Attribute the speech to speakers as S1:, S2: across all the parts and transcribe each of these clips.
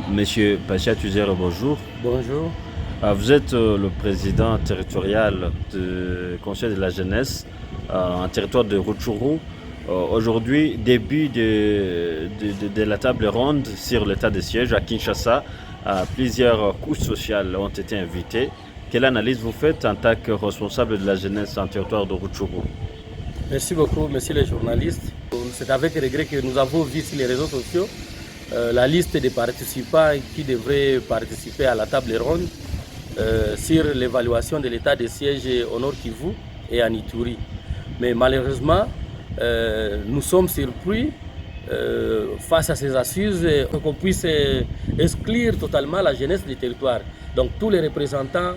S1: Monsieur Pacha Tuzero, bonjour.
S2: Bonjour.
S1: Vous êtes le président territorial du Conseil de la jeunesse en territoire de Rutshuru. Aujourd'hui, début de la table ronde sur l'état de siège à Kinshasa. Plusieurs couches sociales ont été invitées. Quelle analyse vous faites en tant que responsable de la jeunesse en territoire de Rutshuru?
S2: Merci beaucoup, messieurs les journalistes. C'est avec regret que nous avons vu sur les réseaux sociaux la liste des participants qui devraient participer à la table ronde sur l'évaluation de l'état des sièges au Nord Kivu et à Ituri. Mais malheureusement, nous sommes surpris face à ces assises qu'on puisse exclure totalement la jeunesse du territoire. Donc tous les représentants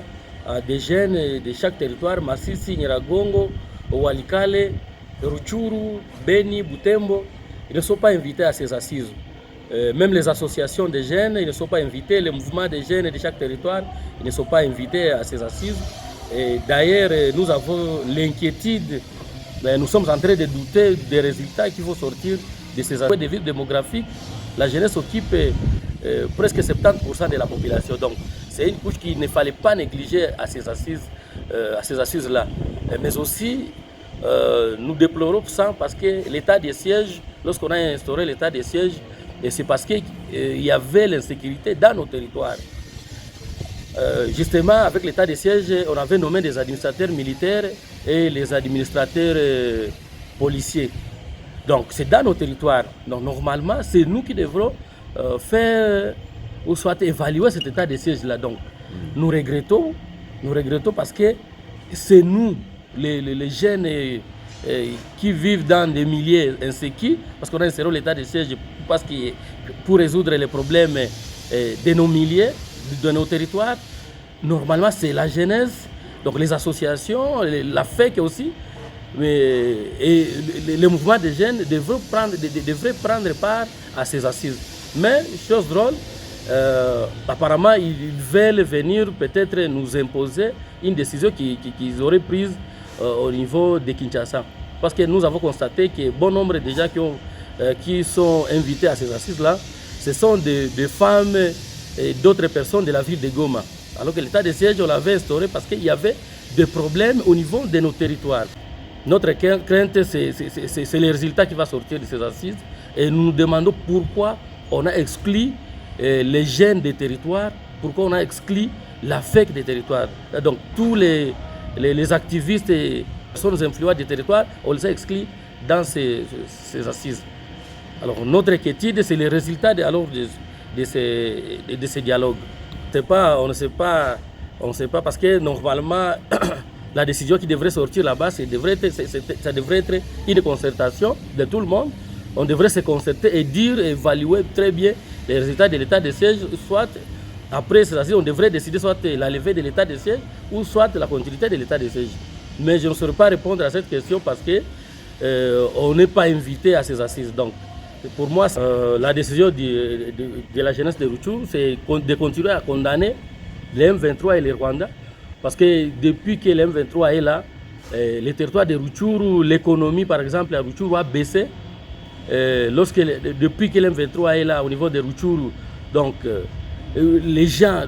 S2: des jeunes de chaque territoire, Masisi, Nyiragongo, Walikale, Rutshuru, Beni, Butembo, ils ne sont pas invités à ces assises. Même les associations de jeunes, ils ne sont pas invités. Les mouvements des jeunes de chaque territoire, ils ne sont pas invités à ces assises. D'ailleurs, nous avons l'inquiétude, nous sommes en train de douter des résultats qui vont sortir de ces assises. Des villes démographiques, la jeunesse occupe presque 70% de la population. Donc, c'est une couche qu'il ne fallait pas négliger à ces assises-là. Mais aussi, nous déplorons ça parce que l'état des sièges, lorsqu'on a instauré l'état des sièges, c'est parce qu'il y avait l'insécurité dans nos territoires. Justement, avec l'état des sièges, on avait nommé des administrateurs militaires et les administrateurs policiers. Donc, c'est dans nos territoires. Donc, normalement, c'est nous qui devrons faire ou soit évaluer cet état des sièges-là. Donc, nous regrettons parce que c'est nous, les jeunes qui vivent dans des milieux insécures, parce qu'on a instauré l'état des sièges parce que pour résoudre les problèmes de nos milieux, de nos territoires, normalement c'est la jeunesse, donc les associations, la FEC aussi, et les mouvements des jeunes devraient prendre part à ces assises. Mais, chose drôle, apparemment ils veulent venir peut-être nous imposer une décision qu'ils auraient prise au niveau de Kinshasa. Parce que nous avons constaté que bon nombre de gens qui sont invités à ces assises-là, ce sont des femmes et d'autres personnes de la ville de Goma. Alors que l'état de siège, on l'avait instauré parce qu'il y avait des problèmes au niveau de nos territoires. Notre crainte, c'est les résultats qui vont sortir de ces assises. Et nous nous demandons pourquoi on a exclu les jeunes des territoires, pourquoi on a exclu la FEC des territoires. Donc tous les activistes et personnes influentes des territoires, on les a exclus dans ces assises. Alors notre inquiétude, c'est les résultats de ces dialogues. On ne sait pas parce que normalement, la décision qui devrait sortir là-bas, ça devrait être une concertation de tout le monde. On devrait se concerter et évaluer très bien les résultats de l'état de siège, soit après ces assises, on devrait décider soit la levée de l'état de siège ou soit la continuité de l'état de siège. Mais je ne saurais pas répondre à cette question parce qu'on n'est pas invité à ces assises. Donc, pour moi, la décision de la jeunesse de Rutshuru, c'est de continuer à condamner les M23 et les Rwandais. Parce que depuis que les M23 est là, le territoire de Rutshuru, l'économie par exemple à Rutshuru a baissé. Depuis que l'M23 est là au niveau de Rutshuru, donc les gens,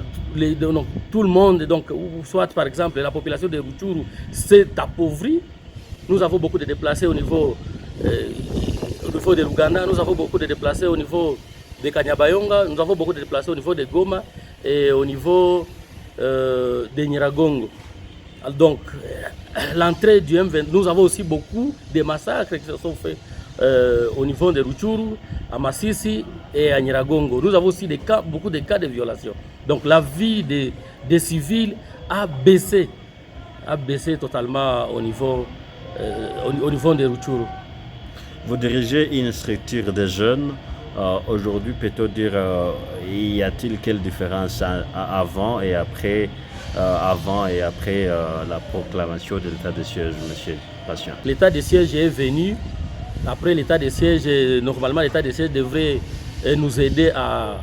S2: donc, tout le monde, donc, soit par exemple la population de Rutshuru s'est appauvrie. Nous avons beaucoup de déplacés au niveau de l'Ouganda, nous avons beaucoup de déplacés au niveau de Kanyabayonga, nous avons beaucoup de déplacés au niveau de Goma et au niveau de Nyiragongo. Donc l'entrée du M23, nous avons aussi beaucoup de massacres qui se sont faits au niveau de Rutshuru, à Masisi et à Nyiragongo. Nous avons aussi beaucoup de cas de violation. Donc la vie des civils a baissé totalement au niveau de Rutshuru.
S1: Vous dirigez une structure de jeunes. Aujourd'hui, peut-on dire, y a-t-il quelle différence avant et après la proclamation de l'état de siège, monsieur Patient?
S2: L'état de siège est venu. Après l'état de siège, normalement l'état de siège devrait nous aider à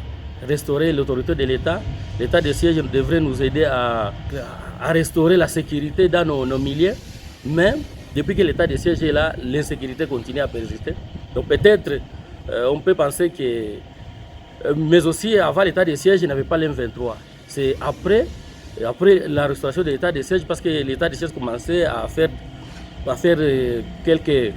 S2: restaurer l'autorité de l'État. L'état de siège devrait nous aider à restaurer la sécurité dans nos milieux. Mais depuis que l'état de siège est là, l'insécurité continue à persister. Donc peut-être on peut penser que Mais aussi, avant l'état de siège, il n'y avait pas l'M23. C'est après la restauration de l'état de siège, parce que l'état de siège commençait à faire quelques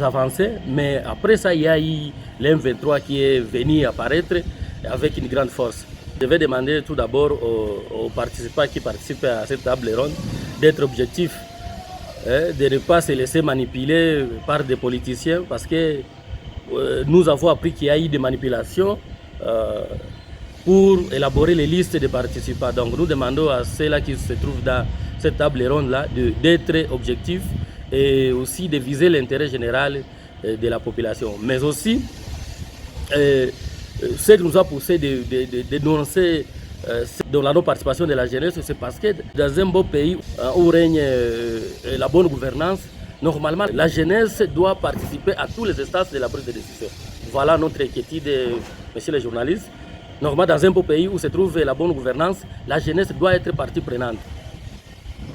S2: avancées. Mais après ça, il y a eu l'M23 qui est venu apparaître avec une grande force. Je vais demander tout d'abord aux participants qui participent à cette table ronde d'être objectifs, de ne pas se laisser manipuler par des politiciens, parce que nous avons appris qu'il y a eu des manipulations pour élaborer les listes des participants. Donc nous demandons à ceux-là qui se trouvent dans cette table ronde-là d'être objectifs et aussi de viser l'intérêt général de la population. Mais aussi, ce qui nous a poussé de dénoncer dans la non-participation de la jeunesse, c'est parce que dans un beau pays où règne la bonne gouvernance, normalement, la jeunesse doit participer à tous les instances de la prise de décision. Voilà notre inquiétude, messieurs les journalistes. Normalement, dans un beau pays où se trouve la bonne gouvernance, la jeunesse doit être partie prenante.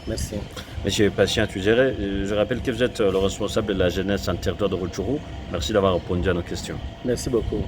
S2: Merci.
S1: Monsieur Patient Tuzere, je rappelle que vous êtes le responsable de la jeunesse en territoire de Rutshuru. Merci d'avoir répondu à nos questions.
S2: Merci beaucoup.